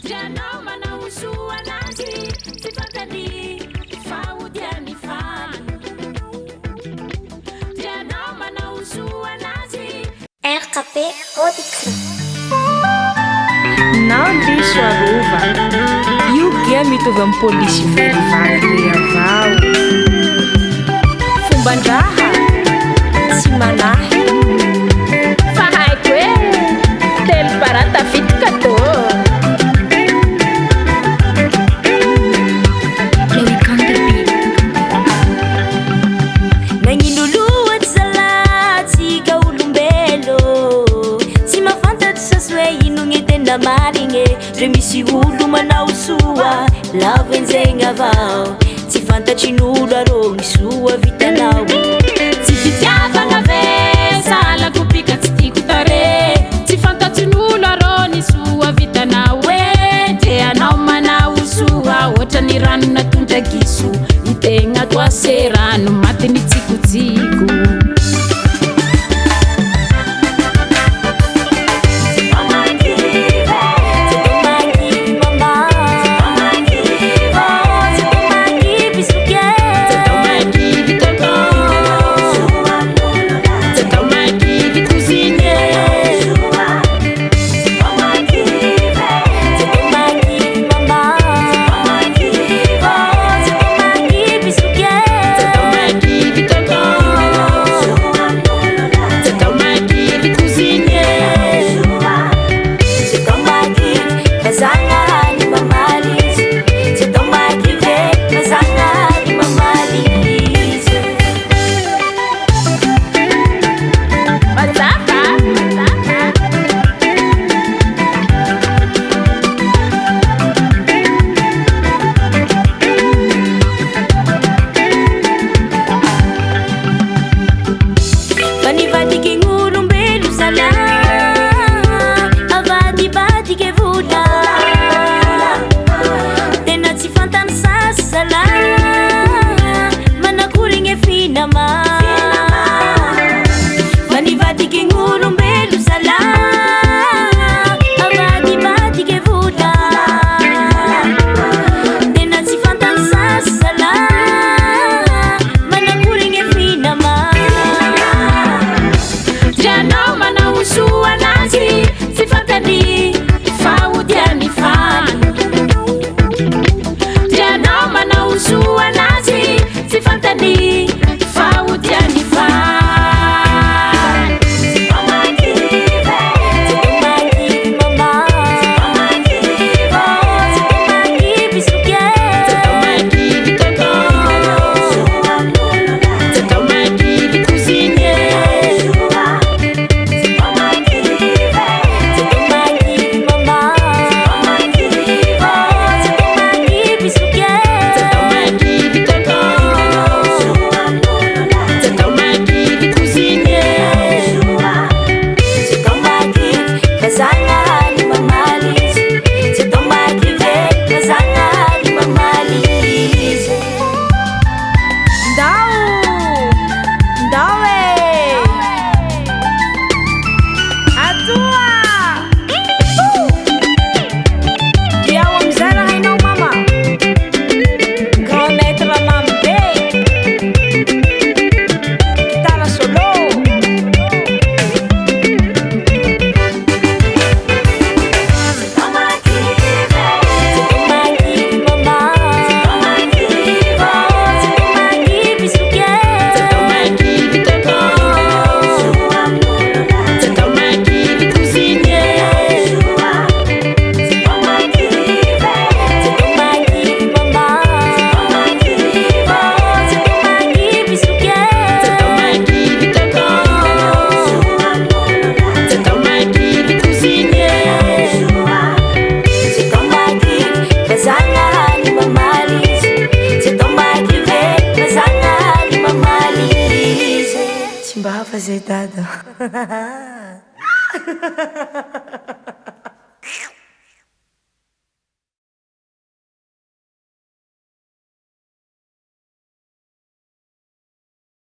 Janao manausu anazi sifatani faudiani fan. Janao manausu anazi RKP Production. Não deixo a luva. E o que é mito de polícia verival? Fumbandaha, simanahe, fahai kwe, tel parata fit kato. Nanginuluat salat si kaulumbelo. Si mafantad sa sway inungiten na maringe. Remisi ulu manausua, laven avao. Si fantacinula rong sua vita nau. si fitiavana ve sala kupika tsikutare. Si fantacinula roni sua vita nawe. Te anao manausua otra ni rano na tundragiso. Itenga tua serano mati ni tsikutsiku. Fazer dada.